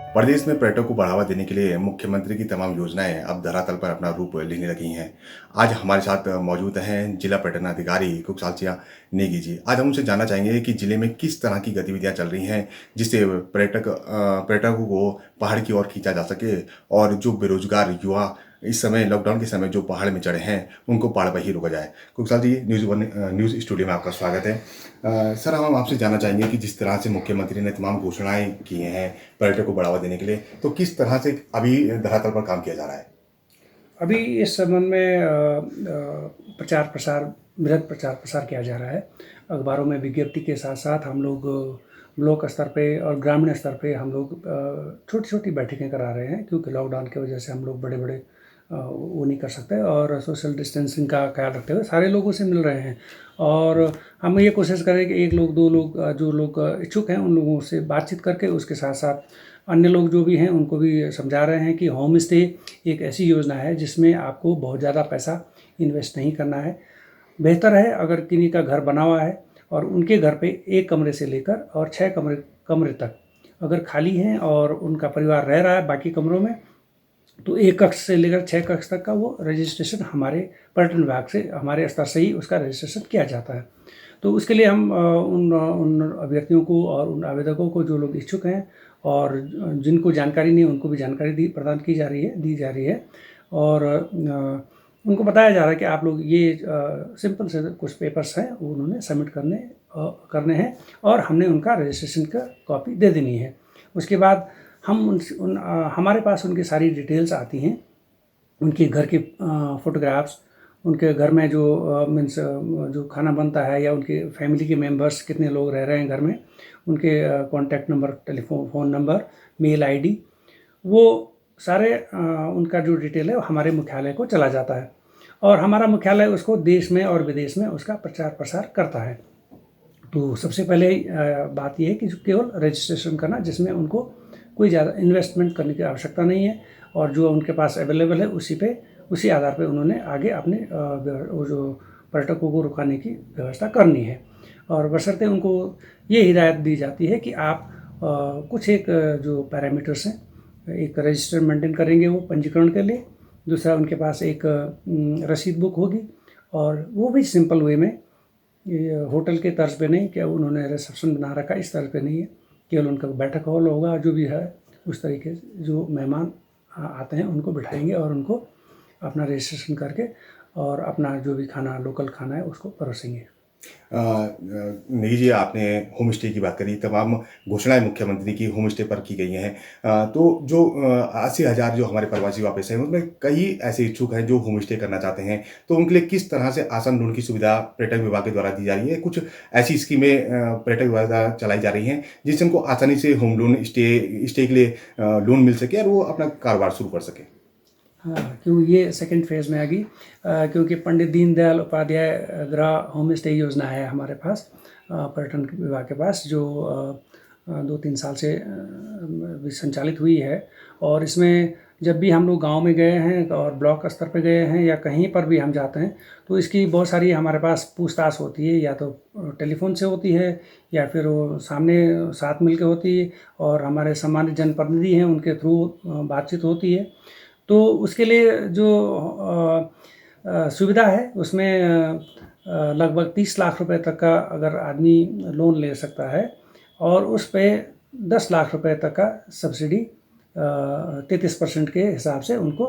प्रदेश में पर्यटन को बढ़ावा देने के लिए मुख्यमंत्री की तमाम योजनाएं अब धरातल पर अपना रूप लेने लगी हैं। आज हमारे साथ मौजूद हैं जिला पर्यटन अधिकारी कुशाल नेगी जी। आज हम उनसे जानना चाहेंगे कि जिले में किस तरह की गतिविधियां चल रही हैं जिससे पर्यटकों को पहाड़ की ओर खींचा जा सके और जो बेरोजगार युवा इस समय लॉकडाउन के समय जो पहाड़ में चढ़े हैं उनको पहाड़ पर ही रोका जाए। कुशाल जी, न्यूज़ स्टूडियो में आपका स्वागत है। सर, हम आपसे जानना चाहेंगे कि जिस तरह से मुख्यमंत्री ने तमाम घोषणाएं की हैं पर्यटन को बढ़ावा देने के लिए, तो किस तरह से अभी धरातल पर काम किया जा रहा है? अभी इस संबंध में प्रचार प्रसार बृहद प्रचार प्रसार किया जा रहा है। अखबारों में विज्ञप्ति के साथ साथ हम लोग ब्लॉक स्तर पे और ग्रामीण स्तर पे हम लोग छोटी छोटी बैठकें करा रहे हैं, क्योंकि लॉकडाउन की वजह से हम लोग बड़े बड़े वो नहीं कर सकते और सोशल डिस्टेंसिंग का ख्याल रखते हुए सारे लोगों से मिल रहे हैं। और हम ये कोशिश करें कि एक लोग दो लोग जो लोग इच्छुक हैं उन लोगों से बातचीत करके उसके साथ साथ अन्य लोग जो भी हैं उनको भी समझा रहे हैं कि होम स्टे एक ऐसी योजना है जिसमें आपको बहुत ज़्यादा पैसा इन्वेस्ट नहीं करना है। बेहतर है अगर किन्हीं का घर बना हुआ है और उनके घर पे एक कमरे से लेकर और 6 कमरे कमरे तक अगर खाली हैं और उनका परिवार रह रहा है बाकी कमरों में, तो 1 कक्ष से लेकर 6 कक्ष तक का वो रजिस्ट्रेशन हमारे पर्यटन विभाग से हमारे स्तर से ही उसका रजिस्ट्रेशन किया जाता है। तो उसके लिए हम उन अभ्यर्थियों को और उन आवेदकों को जो लोग इच्छुक हैं और जिनको जानकारी नहीं उनको भी जानकारी प्रदान की जा रही है दी जा रही है। और उनको बताया जा रहा है कि आप लोग ये सिंपल से कुछ पेपर्स हैं वो उन्होंने सबमिट करने हैं और हमने उनका रजिस्ट्रेशन का कॉपी दे देनी है। उसके बाद हम हमारे पास उनकी सारी डिटेल्स आती हैं, उनके घर के फ़ोटोग्राफ्स, उनके घर में जो मीन्स जो खाना बनता है या उनके फैमिली के मेंबर्स कितने लोग रह रहे हैं घर में, उनके contact number, phone number, mail ID, वो सारे उनका जो डिटेल है वो हमारे मुख्यालय को चला जाता है और हमारा मुख्यालय उसको देश में और विदेश में उसका प्रचार प्रसार करता है। तो सबसे पहले बात यह है कि जो केवल रजिस्ट्रेशन करना, जिसमें उनको कोई ज़्यादा इन्वेस्टमेंट करने की आवश्यकता नहीं है और जो उनके पास अवेलेबल है उसी आधार पे उन्होंने आगे अपने वो जो पर्यटकों को रुकाने की व्यवस्था करनी है। और बशर्ते उनको ये हिदायत दी जाती है कि आप कुछ एक जो पैरामीटर्स हैं, एक रजिस्टर मेंटेन करेंगे वो पंजीकरण के लिए, दूसरा उनके पास एक रसीद बुक होगी और वो भी सिंपल वे में, ये होटल के तर्ज पे नहीं कि उन्होंने रिसेप्शन बना रखा, इस तर्ज पे नहीं है, केवल उनका बैठक हॉल होगा जो भी है उस तरीके से जो मेहमान आते हैं उनको बिठाएंगे और उनको अपना रजिस्ट्रेशन करके और अपना जो भी खाना लोकल खाना है उसको परोसेंगे। नेगी जी, आपने होम स्टे की बात करी, तमाम घोषणाएं मुख्यमंत्री की होम स्टे पर की गई हैं। तो जो 80,000 जो हमारे प्रवासी वापस हैं उनमें कई ऐसे इच्छुक हैं जो होम स्टे करना चाहते हैं, तो उनके लिए किस तरह से आसान लोन की सुविधा पर्यटन विभाग के द्वारा दी जा रही है? कुछ ऐसी स्कीमें पर्यटन विभाग द्वारा चलाई जा रही हैं जिससे उनको आसानी से होम लोन स्टे के लिए लोन मिल सके और वो अपना कारोबार शुरू कर सके? हाँ, क्यों ये सेकंड फेज़ में आ गई, क्योंकि पंडित दीनदयाल उपाध्याय गृह होम स्टे योजना है हमारे पास पर्यटन विभाग के पास, जो 2-3 साल से भी संचालित हुई है। और इसमें जब भी हम लोग गांव में गए हैं और ब्लॉक स्तर पे गए हैं या कहीं पर भी हम जाते हैं तो इसकी बहुत सारी हमारे पास पूछताछ होती है, या तो टेलीफोन से होती है या फिर वो सामने साथ मिल के होती है और हमारे सम्मानित जनप्रतिनिधि हैं उनके थ्रू बातचीत होती है। तो उसके लिए जो सुविधा है उसमें लगभग 30 लाख रुपए तक का अगर आदमी लोन ले सकता है और उस पे 10 लाख रुपए तक का सब्सिडी 33% के हिसाब से उनको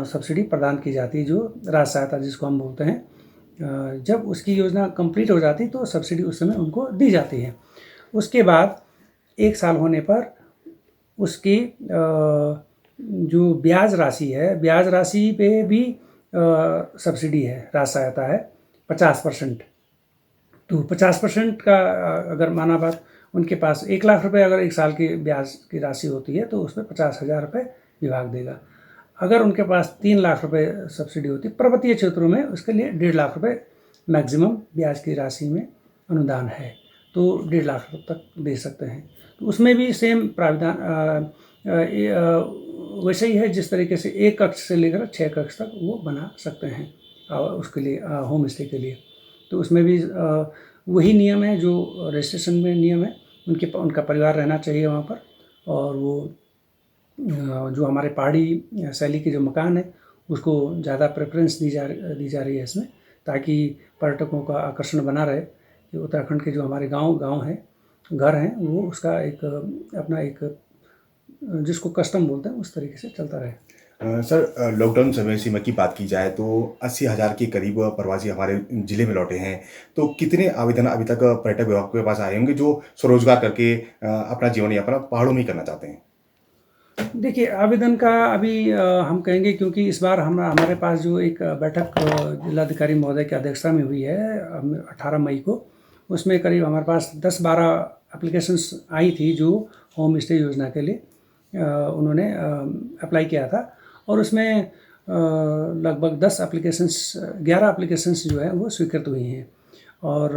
सब्सिडी प्रदान की जाती है, जो राज्य सहायता जिसको हम बोलते हैं। जब उसकी योजना कंप्लीट हो जाती तो सब्सिडी उस समय उनको दी जाती है। उसके बाद 1 साल होने पर उसकी जो ब्याज राशि है, ब्याज राशि पे भी सब्सिडी है, राज्य सहायता है 50%। तो 50% का अगर माना बात, उनके पास 1 लाख रुपए अगर 1 साल की ब्याज की राशि होती है तो उसमें 50,000 रुपये विभाग देगा। अगर उनके पास 3 लाख रुपए सब्सिडी होती पर्वतीय क्षेत्रों में, उसके लिए 1.5 लाख रुपये मैक्सिमम ब्याज की राशि में अनुदान है, तो 1.5 लाख तक दे सकते हैं। तो उसमें भी सेम प्राविधान वैसे ही है जिस तरीके से 1 कक्ष से लेकर 6 कक्ष तक वो बना सकते हैं उसके लिए होम स्टे के लिए। तो उसमें भी वही नियम है जो रजिस्ट्रेशन में नियम है, उनका परिवार रहना चाहिए वहाँ पर और वो जो हमारे पहाड़ी शैली के जो मकान है उसको ज़्यादा प्रेफरेंस दी जा रही है इसमें, ताकि पर्यटकों का आकर्षण बना रहे कि उत्तराखंड के जो हमारे गांव हैं, घर हैं, वो उसका एक अपना एक जिसको कस्टम बोलते हैं उस तरीके से चलता रहे। सर, लॉकडाउन समय सीमा की बात की जाए तो 80,000 के करीब प्रवासी हमारे जिले में लौटे हैं। तो कितने आवेदन अभी तक पर्यटक विभाग के पास आए होंगे जो स्वरोजगार करके अपना जीवन यापन पहाड़ों में ही करना चाहते हैं? देखिए, आवेदन का अभी हम कहेंगे, क्योंकि इस बार हमारे पास जो एक बैठक जिलाधिकारी महोदय की अध्यक्षता में हुई है 18 मई को, उसमें करीब हमारे पास 10-12 एप्लीकेशंस आई थी जो होम स्टे योजना के लिए उन्होंने अप्लाई किया था, और उसमें लगभग 11 एप्लीकेशंस जो है वो स्वीकृत हुई हैं, और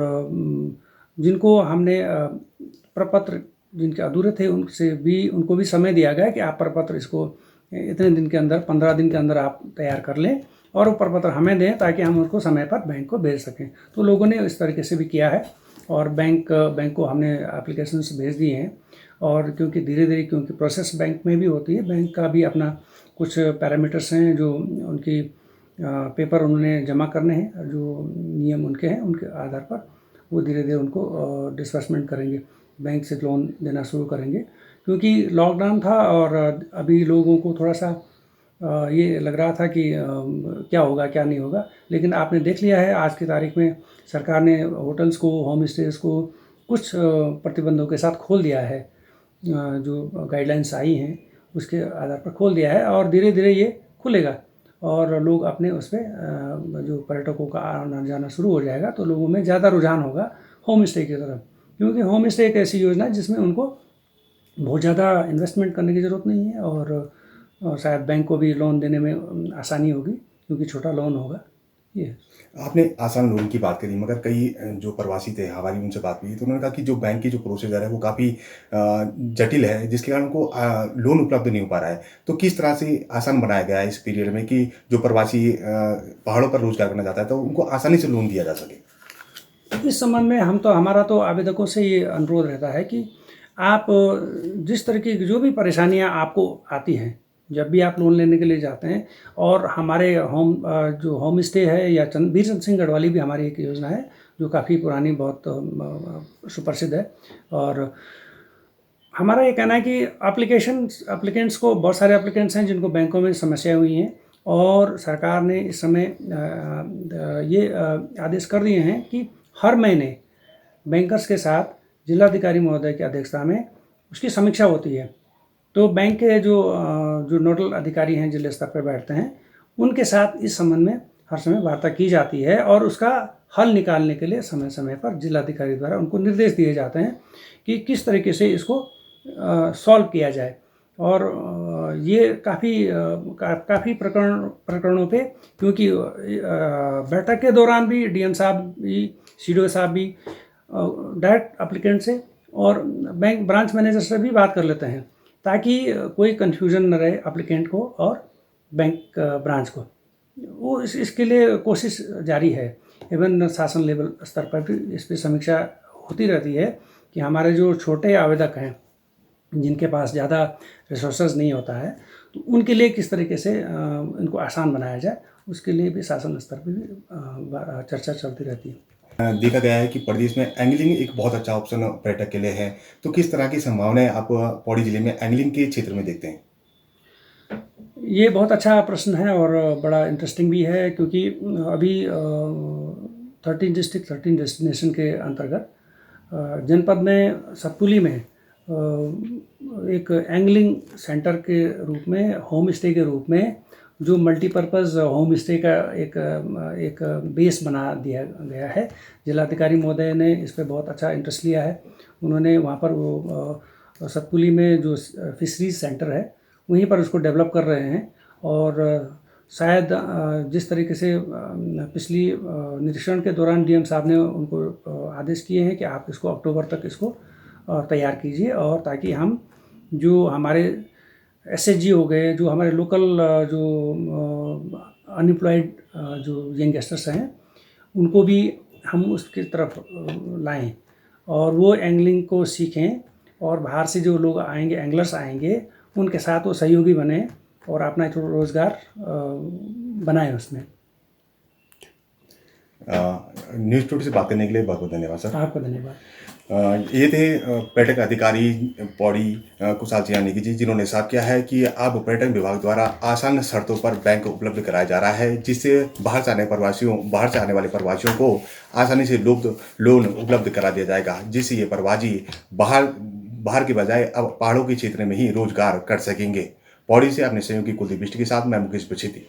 जिनको हमने प्रपत्र जिनके अधूरे थे उनको भी समय दिया गया कि आप प्रपत्र इसको इतने दिन के अंदर 15 दिन के अंदर आप तैयार कर लें और वो प्रपत्र हमें दें ताकि हम उसको समय पर बैंक को भेज सकें। तो लोगों ने इस तरीके से भी किया है, और बैंक को हमने एप्लीकेशंस भेज दिए हैं। और क्योंकि धीरे धीरे, क्योंकि प्रोसेस बैंक में भी होती है, बैंक का भी अपना कुछ पैरामीटर्स हैं जो उनकी पेपर उन्होंने जमा करने हैं, जो नियम उनके हैं, उनके आधार पर वो धीरे धीरे उनको डिस्बर्समेंट करेंगे, बैंक से लोन देना शुरू करेंगे। क्योंकि लॉकडाउन था और अभी लोगों को थोड़ा सा ये लग रहा था कि क्या होगा क्या नहीं होगा, लेकिन आपने देख लिया है आज की तारीख में सरकार ने होटल्स को, होम स्टेज को कुछ प्रतिबंधों के साथ खोल दिया है। जो गाइडलाइंस आई हैं उसके आधार पर खोल दिया है, और धीरे धीरे ये खुलेगा और लोग अपने उस पर जो पर्यटकों का आना जाना शुरू हो जाएगा, तो लोगों में ज़्यादा रुझान होगा होम स्टे की तरफ। क्योंकि होम स्टे एक ऐसी योजना है जिसमें उनको बहुत ज़्यादा इन्वेस्टमेंट करने की ज़रूरत नहीं है, और शायद बैंक को भी लोन देने में आसानी होगी क्योंकि छोटा लोन होगा। ये आपने आसान लोन की बात करी, मगर कई जो प्रवासी थे हमारी उनसे बात हुई तो उन्होंने कहा कि जो बैंक की जो प्रोसीजर है वो काफ़ी जटिल है, जिसके कारण उनको लोन उपलब्ध नहीं हो पा रहा है। तो किस तरह से आसान बनाया गया है इस पीरियड में कि जो प्रवासी पहाड़ों पर रोजगार करना चाहता है तो उनको आसानी से लोन दिया जा सके? इस संबंध में हमारा तो आवेदकों से ये अनुरोध रहता है कि आप जिस तरीके की जो भी परेशानियां आपको आती हैं, जब भी आप लोन लेने के लिए जाते हैं, और हमारे जो होम स्टे है या वीर चंद सिंह गढ़वाली भी हमारी एक योजना है जो काफ़ी पुरानी, बहुत सुप्रसिद्ध है। और हमारा ये कहना है कि एप्लीकेंट्स को, बहुत सारे एप्लीकेंट्स हैं जिनको बैंकों में समस्याएं हुई हैं, और सरकार ने इस समय ये आदेश कर दिए हैं कि हर महीने बैंकर्स के साथ जिलाधिकारी महोदय की अध्यक्षता में उसकी समीक्षा होती है। तो बैंक के जो नोडल अधिकारी हैं, जिले स्तर पर बैठते हैं, उनके साथ इस संबंध में हर समय वार्ता की जाती है, और उसका हल निकालने के लिए समय समय पर जिलाधिकारी द्वारा उनको निर्देश दिए जाते हैं कि किस तरीके से इसको सॉल्व किया जाए। और ये काफ़ी प्रकरणों पे, क्योंकि बैठक के दौरान भी डीएम साहब भी, सीडीओ साहब भी डायरेक्ट एप्लीकेंट से और बैंक ब्रांच मैनेजर से भी बात कर लेते हैं, ताकि कोई कन्फ्यूजन न रहे एप्लीकेंट को और बैंक ब्रांच को। वो इसके लिए कोशिश जारी है। इवन शासन लेवल स्तर पर भी इस पर समीक्षा होती रहती है कि हमारे जो छोटे आवेदक हैं, जिनके पास ज़्यादा रिसोर्सेज नहीं होता है, तो उनके लिए किस तरीके से इनको आसान बनाया जाए, उसके लिए भी शासन स्तर पर भी चर्चा चलती रहती है। देखा गया है कि प्रदेश में एंगलिंग एक बहुत अच्छा ऑप्शन पर्यटक के लिए है। तो किस तरह की संभावनाएं आप पौड़ी जिले में एंगलिंग के क्षेत्र में देखते हैं? ये बहुत अच्छा प्रश्न है और बड़ा इंटरेस्टिंग भी है, क्योंकि अभी 13 डिस्ट्रिक्ट 13 डेस्टिनेशन के अंतर्गत जनपद में सतपुली में एक एंगलिंग सेंटर के रूप में, होम स्टे के रूप में, जो मल्टीपर्पज़ होम स्टे का एक बेस बना दिया गया है। जिलाधिकारी महोदय ने इस पर बहुत अच्छा इंटरेस्ट लिया है। उन्होंने वहाँ पर वो सतपुली में जो फिशरीज सेंटर है वहीं पर उसको डेवलप कर रहे हैं, और शायद जिस तरीके से पिछली निरीक्षण के दौरान डीएम साहब ने उनको आदेश किए हैं कि आप इसको अक्टूबर तक इसको तैयार कीजिए, और ताकि हम जो हमारे एसएचजी हो गए, जो हमारे लोकल जो अनएम्प्लॉयड जो यंगस्टर्स हैं, उनको भी हम उसकी तरफ लाएं और वो एंगलिंग को सीखें, और बाहर से जो लोग आएंगे, एंगलर्स आएंगे, उनके साथ वो सहयोगी बने और अपना एक रोज़गार बनाए उसमें। न्यूज़ टुडे से बात करने के लिए बहुत बहुत धन्यवाद सर। आपका धन्यवाद। ये थे पर्यटक अधिकारी पौड़ी कुशाल सिंह नेगी जी, जिन्होंने साफ किया है कि अब पर्यटन विभाग द्वारा आसान शर्तों पर बैंक उपलब्ध कराया जा रहा है, जिससे बाहर से आने वाले प्रवासियों को आसानी से लोन उपलब्ध करा दिया जाएगा, जिससे ये प्रवासी बाहर के बजाय अब पहाड़ों के क्षेत्र में ही रोजगार कर सकेंगे। पौड़ी से अपने सहयोगी कुलदीप बिष्ट के साथ मैं मुकेश बछेती।